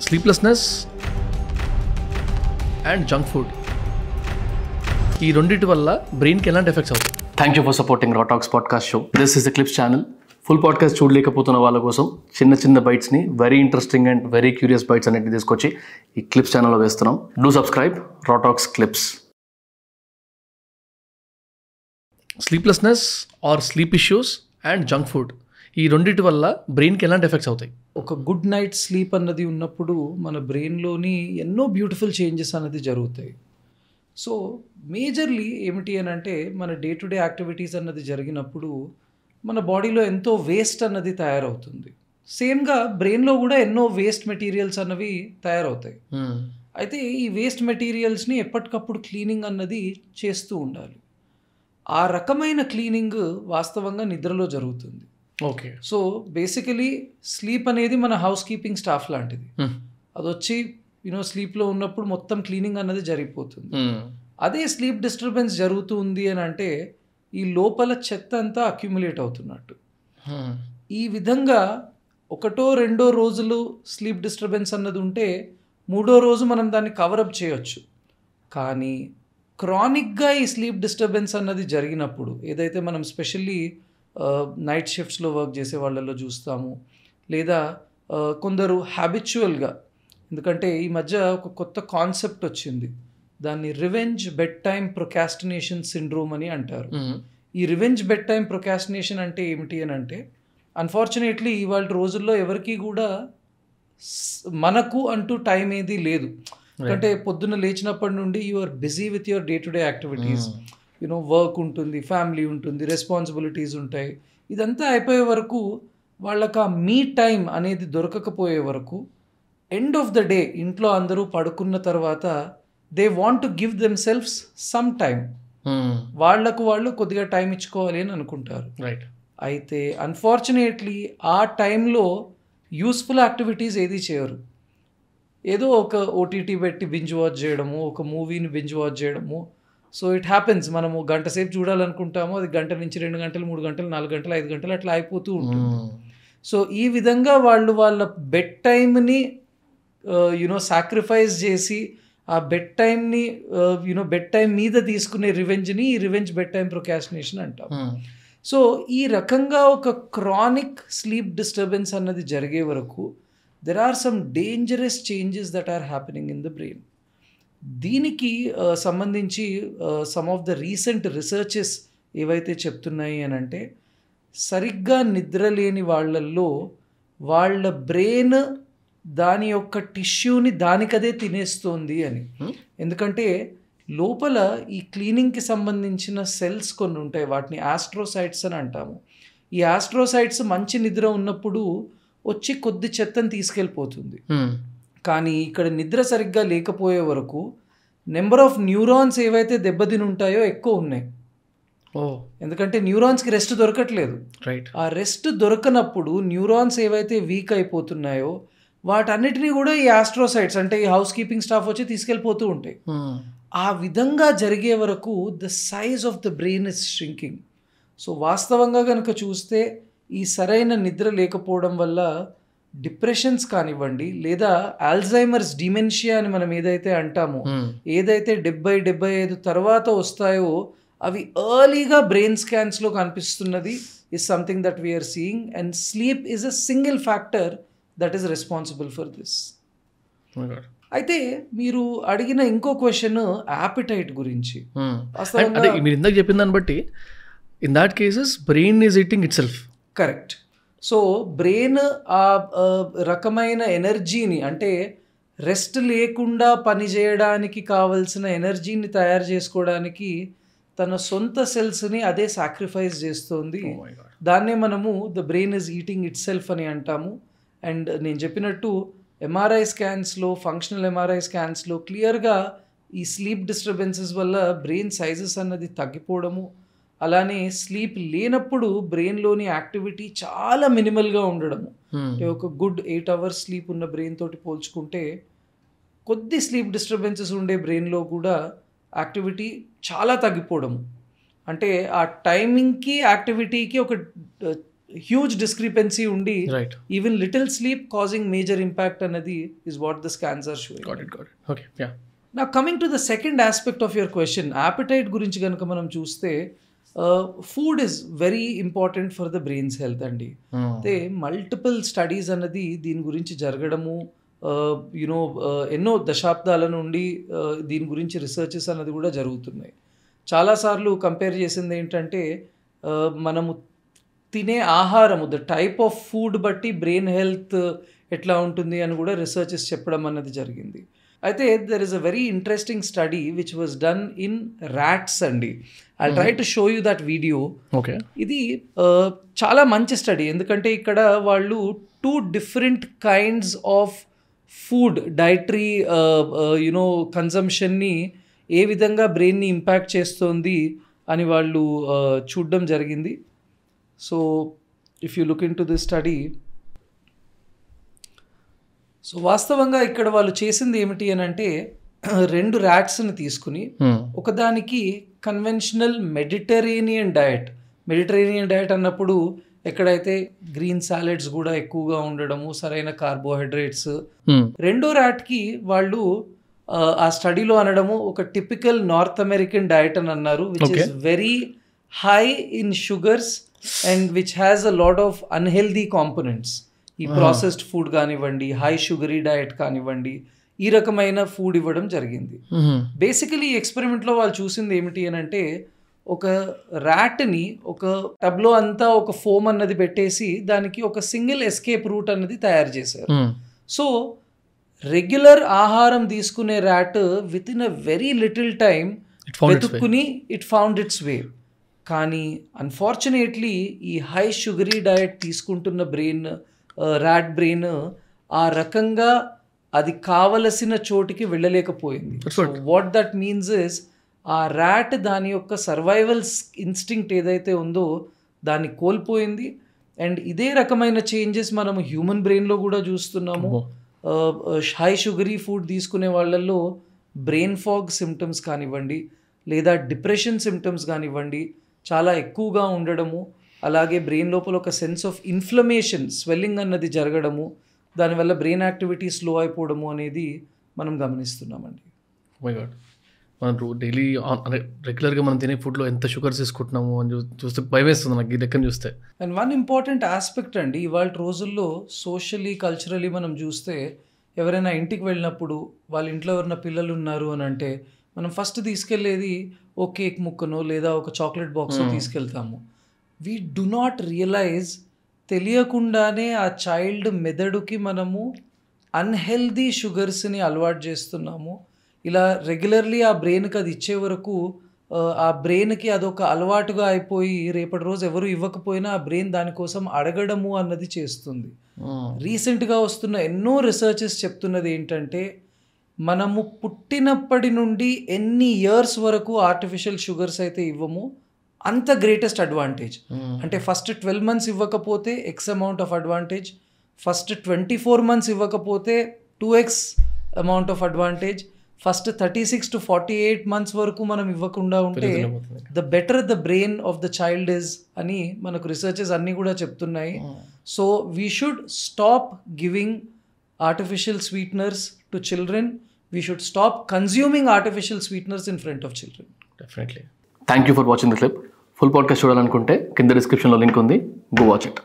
Sleeplessness and junk food ఈ రెండింటి వల్ల బ్రెయిన్కి ఎలాంటి ఎఫెక్ట్స్ అవుతాయి? Thank you for supporting Raw Talks podcast show. This is the clips channel. Full podcast చూడలేకపోతున్న వాళ్ళ కోసం చిన్న చిన్న బైట్స్ని, very interesting and very curious bytes అన్నిటిని తీసుకొచ్చి ఈ క్లిప్స్ ఛానల్లో వేస్తున్నాం. Do subscribe Raw Talks clips. Sleeplessness or sleep issues and junk food ఈ రెండింటి వల్ల బ్రెయిన్కి ఎలాంటి ఎఫెక్ట్స్ అవుతాయి? ఒక గుడ్ నైట్ స్లీప్ అన్నది ఉన్నప్పుడు మన బ్రెయిన్లోని ఎన్నో బ్యూటిఫుల్ చేంజెస్ అన్నది జరుగుతాయి. సో మేజర్లీ ఏమిటి అని అంటే, మన డే టు డే యాక్టివిటీస్ అన్నది జరిగినప్పుడు మన బాడీలో ఎంతో వేస్ట్ అన్నది తయారవుతుంది. సేమ్గా బ్రెయిన్లో కూడా ఎన్నో వేస్ట్ మెటీరియల్స్ అన్నవి తయారవుతాయి. అయితే ఈ వేస్ట్ మెటీరియల్స్ని ఎప్పటికప్పుడు క్లీనింగ్ అన్నది చేస్తూ ఉండాలి. ఆ రకమైన క్లీనింగ్ వాస్తవంగా నిద్రలో జరుగుతుంది. ఓకే. సో బేసికలీ స్లీప్ అనేది మన హౌస్ కీపింగ్ స్టాఫ్ లాంటిది. అది వచ్చి స్లీప్లో ఉన్నప్పుడు మొత్తం క్లీనింగ్ అన్నది జరిగిపోతుంది. అదే స్లీప్ డిస్టర్బెన్స్ జరుగుతుంది అని అంటే ఈ లోపల చెత్త అంతా అక్యుములేట్ అవుతున్నట్టు. ఈ విధంగా ఒకటో రెండో రోజులు స్లీప్ డిస్టర్బెన్స్ అన్నది ఉంటే మూడో రోజు మనం దాన్ని కవరప్ చేయొచ్చు. కానీ క్రానిక్గా ఈ స్లీప్ డిస్టర్బెన్స్ అన్నది జరిగినప్పుడు, ఏదైతే మనం స్పెషల్లీ నైట్ షిఫ్ట్స్లో వర్క్ చేసే వాళ్ళలో చూస్తాము, లేదా కొందరు హ్యాబిచువల్గా, ఎందుకంటే ఈ మధ్య ఒక కొత్త కాన్సెప్ట్ వచ్చింది, దాన్ని revenge bed time procrastination syndrome అని అంటారు. ఈ రివెంజ్ బెడ్ టైమ్ ప్రొకాస్టినేషన్ అంటే ఏమిటి అని అంటే, అన్ఫార్చునేట్లీ ఇవాళ రోజుల్లో ఎవరికి కూడా మనకు అంటూ టైం ఏది లేదు. ఎందుకంటే పొద్దున్న లేచినప్పటి నుండి you are busy with your day to day activities. Work ఉంటుంది, ఫ్యామిలీ ఉంటుంది, రెస్పాన్సిబిలిటీస్ ఉంటాయి. ఇదంతా అయిపోయే వరకు వాళ్ళకి ఆ మీ టైం అనేది దొరకకపోయే వరకు ఎండ్ ఆఫ్ ద డే ఇంట్లో అందరూ పడుకున్న తర్వాత they want to give themselves some time. వాళ్లకు వాళ్ళు కొద్దిగా టైం ఇచ్చుకోవాలి అని అనుకుంటారు. రైట్. అయితే అన్ఫార్చునేట్లీ ఆ టైంలో యూస్ఫుల్ యాక్టివిటీస్ ఏది చేయరు. ఏదో ఒక ఓటీటీ పెట్టి బింజ్ వాచ్ చేయడము, ఒక మూవీని బింజ్ వాచ్ చేయడము. సో ఇట్ హ్యాపెన్స్, మనము గంట సేపు చూడాలనుకుంటాము, అది గంట నుంచి 2 గంటలు, 3 గంటలు, 4 గంటలు, 5 గంటలు అట్లా అయిపోతూ ఉంటుంది. సో ఈ విధంగా వాళ్ళు వాళ్ళ బెడ్ టైంని సాక్రిఫైస్ చేసి ఆ బెడ్ టైంని బెడ్ టైం మీద తీసుకునే రివెంజ్ని ఈ రివెంజ్ బెడ్ టైం ప్రొకాస్టినేషన్ అంటాం. సో ఈ రకంగా ఒక క్రానిక్ స్లీప్ డిస్టర్బెన్స్ అన్నది జరిగే వరకు there are some dangerous changes that are happening in the brain. దీనికి సంబంధించి some of the recent researches ఏవైతే చెప్తున్నాయి అని అంటే, సరిగ్గా నిద్ర లేని వాళ్ళల్లో వాళ్ళ బ్రెయిన్ దాని యొక్క టిష్యూని దానికదే తినేస్తోంది అని. ఎందుకంటే లోపల ఈ క్లీనింగ్కి సంబంధించిన సెల్స్ కొన్ని ఉంటాయి, వాటిని ఆస్ట్రోసైట్స్ అని అంటాము. ఈ ఆస్ట్రోసైట్స్ మంచి నిద్ర ఉన్నప్పుడు వచ్చి కొద్ది చెత్తను తీసుకెళ్ళిపోతుంది. కానీ ఇక్కడ నిద్ర సరిగ్గా లేకపోయే వరకు నెంబర్ ఆఫ్ న్యూరాన్స్ ఏవైతే దెబ్బతిని ఉంటాయో ఎక్కువ ఉన్నాయి. ఎందుకంటే న్యూరాన్స్కి రెస్ట్ దొరకట్లేదు. రైట్. ఆ రెస్ట్ దొరకనప్పుడు న్యూరాన్స్ ఏవైతే వీక్ అయిపోతున్నాయో వాటన్నిటినీ కూడా ఈ ఆస్ట్రోసైట్స్ అంటే ఈ హౌస్ కీపింగ్ స్టాఫ్ వచ్చి తీసుకెళ్ళిపోతూ ఉంటాయి. ఆ విధంగా జరిగే వరకు the size of the brain is shrinking. So వాస్తవంగా కనుక చూస్తే ఈ సరైన నిద్ర లేకపోవడం వల్ల డిప్రెషన్స్ కానివ్వండి, లేదా ఆల్జైమర్స్ డిమెన్షియా అని మనం ఏదైతే అంటామో, ఏదైతే 70-75 తర్వాత వస్తాయో అవి ఎర్లీగా బ్రెయిన్ స్కాన్స్లో కనిపిస్తున్నది is something that we're seeing. And sleep is a single factor that is responsible for this. అయితే మీరు అడిగిన ఇంకో క్వశ్చన్ యాపిటైట్ గురించి. మీరు ఇందాక చెప్పిన దాన్ని బట్టి in that cases brain is eating it self. Correct. So brain ఆ రకమైన ఎనర్జీని, అంటే రెస్ట్ లేకుండా పనిచేయడానికి కావలసిన ఎనర్జీని తయారు చేసుకోవడానికి తన సొంత సెల్స్ని అదే సాక్రిఫైస్ చేస్తుంది. దాన్నే మనము the brain is eating it self అని అంటాము. అండ్ నేను చెప్పినట్టు ఎంఆర్ఐ స్కాన్స్లో, ఫంక్షనల్ ఎంఆర్ఐ స్కాన్స్లో క్లియర్గా ఈ స్లీప్ డిస్టర్బెన్సెస్ వల్ల బ్రెయిన్ సైజెస్ అన్నది తగ్గిపోవడము, అలానే స్లీప్ లేనప్పుడు బ్రెయిన్లోని యాక్టివిటీ చాలా మినిమల్గా ఉండడము. అంటే ఒక గుడ్ 8 hours స్లీప్ ఉన్న బ్రెయిన్ తోటి పోల్చుకుంటే కొద్ది స్లీప్ డిస్టర్బెన్సెస్ ఉండే బ్రెయిన్లో కూడా యాక్టివిటీ చాలా తగ్గిపోవడము. అంటే ఆ టైమింగ్కి యాక్టివిటీకి ఒక హ్యూజ్ డిస్క్రిపెన్సీ ఉండి right. Even little sleep causing major impact అన్నది is what the scans are showing. Got it. Okay, ya. నా coming to the second aspect of your question, appetite గురించి కనుక మనం చూస్తే food is very important for the brain's health అండి. అయితే multiple studies అన్నది దీని గురించి జరగడము, యునో ఎన్నో దశాబ్దాల నుండి దీని గురించి రీసెర్చెస్ అన్నది కూడా జరుగుతున్నాయి. చాలాసార్లు కంపేర్ చేసింది ఏంటంటే మనము తినే ఆహారము, ద టైప్ ఆఫ్ ఫుడ్ బట్టి బ్రెయిన్ హెల్త్ ఎట్లా ఉంటుంది అని కూడా రీసెర్చెస్ చెప్పడం అన్నది జరిగింది. అయితే there is a very interesting study which was done in rats అండి. I try to show you that video. Okay. ఇది చాలా మంచి స్టడీ, ఎందుకంటే ఇక్కడ వాళ్ళు 2 different kinds of food dietary you know కన్జంప్షన్ని ఏ విధంగా బ్రెయిన్ని ఇంపాక్ట్ చేస్తుంది అని వాళ్ళు చూడడం జరిగింది. So if you look in to this study, so వాస్తవంగా ఇక్కడ వాళ్ళు చేసింది ఏమిటి అని అంటే 2 ర్యాట్స్ని తీసుకుని ఒకదానికి కన్వెన్షనల్ మెడిటరేనియన్ డయట్ అన్నప్పుడు ఎక్కడైతే గ్రీన్ సాలెడ్స్ కూడా ఎక్కువగా ఉండడము, సరైన కార్బోహైడ్రేట్స్. రెండో ర్యాట్కి వాళ్ళు ఆ స్టడీలో అనడము ఒక టిపికల్ నార్త్ అమెరికన్ డయట్ అని అన్నారు, which is very high in sugars and which has a lot of unhealthy components. ఈ ప్రాసెస్డ్ ఫుడ్ కానివ్వండి, హై షుగరీ డయట్ కానివ్వండి, ఈ రకమైన ఫుడ్ ఇవ్వడం జరిగింది. బేసికలీ ఈ ఎక్స్పెరిమెంట్లో వాళ్ళు చూసింది ఏమిటి అని అంటే ఒక ర్యాట్ని ఒక టబ్లో అంతా ఒక ఫోమ్ అన్నది పెట్టేసి దానికి ఒక సింగిల్ ఎస్కేప్ రూట్ అన్నది తయారు చేశారు. సో రెగ్యులర్ ఆహారం తీసుకునే rat within a very little time వెతుక్కుని ఇట్ ఫౌండ్ ఇట్స్ వే. కానీ అన్ఫార్చునేట్లీ ఈ హై షుగరీ డయట్ తీసుకుంటున్న ర్యాట్ బ్రెయిన్ ఆ రకంగా అది కావలసిన చోటికి వెళ్ళలేకపోయింది. వాట్ దట్ మీన్స్ ఇస్ ఆ ర్యాట్ దాని యొక్క సర్వైవల్ ఇన్స్టింక్ట్ ఏదైతే ఉందో దాన్ని కోల్పోయింది. అండ్ ఇదే రకమైన చేంజెస్ మనము హ్యూమన్ బ్రెయిన్లో కూడా చూస్తున్నాము. హై షుగరీ ఫుడ్ తీసుకునే వాళ్ళల్లో బ్రెయిన్ ఫాగ్ సిమ్టమ్స్ కానివ్వండి, లేదా డిప్రెషన్ సిమ్టమ్స్ కానివ్వండి చాలా ఎక్కువగా ఉండడము, అలాగే బ్రెయిన్ లోపల ఒక సెన్స్ ఆఫ్ ఇన్ఫ్లమేషన్, స్వెల్లింగ్ అన్నది జరగడము, దానివల్ల బ్రెయిన్ యాక్టివిటీ స్లో అయిపోవడము అనేది మనం గమనిస్తున్నామండి. మై గాడ్, మనం డైలీ అంటే రెగ్యులర్గా మనం తినే ఫుడ్లో ఎంత షుగర్స్ తీసుకుంటున్నాము అని చూస్తే భయం వేస్తుంది నాకు ఈ లెక్కను చూస్తే. అండ్ వన్ ఇంపార్టెంట్ ఆస్పెక్ట్ అండి, ఇవాళ రోజుల్లో సోషలీ కల్చరలీ మనం చూస్తే ఎవరైనా ఇంటికి వెళ్ళినప్పుడు వాళ్ళ ఇంట్లో ఎవరైనా పిల్లలు ఉన్నారు అని అంటే మనం ఫస్ట్ తీసుకెళ్లేది ఓ కేక్ ముక్కనో లేదా ఒక చాక్లెట్ బాక్స్ తీసుకెళ్తాము. వీ డు నాట్ రియలైజ్ తెలియకుండానే ఆ చైల్డ్ మెదడుకి మనము అన్హెల్దీ షుగర్స్ని అలవాటు చేస్తున్నాము. ఇలా రెగ్యులర్లీ ఆ బ్రెయిన్కి అది ఇచ్చే వరకు ఆ బ్రెయిన్కి అదొక అలవాటుగా అయిపోయి రేపటి రోజు ఎవరు ఇవ్వకపోయినా ఆ బ్రెయిన్ దానికోసం అడగడము అన్నది చేస్తుంది. రీసెంట్గా వస్తున్న ఎన్నో రీసెర్చెస్ చెప్తున్నది ఏంటంటే మనము పుట్టినప్పటి నుండి ఎన్ని ఇయర్స్ వరకు ఆర్టిఫిషియల్ షుగర్స్ అయితే ఇవ్వము అంత గ్రేటెస్ట్ అడ్వాంటేజ్. అంటే ఫస్ట్ 12 months ఇవ్వకపోతే X amount of advantage, first 24 months ఇవ్వకపోతే 2x amount of advantage, first 36 to 48 months వరకు మనం ఇవ్వకుండా ఉంటే the better the brain of the child is అని మనకు రీసెర్చెస్ అన్నీ కూడా చెప్తున్నాయి. So we should stop giving artificial sweeteners to children. We should stop consuming artificial sweeteners in front of children. Definitely. Thank you for watching the clip. Full podcast చూడాలనుకుంటే కింద డిస్క్రిప్షన్లో link ఉంది, go watch it.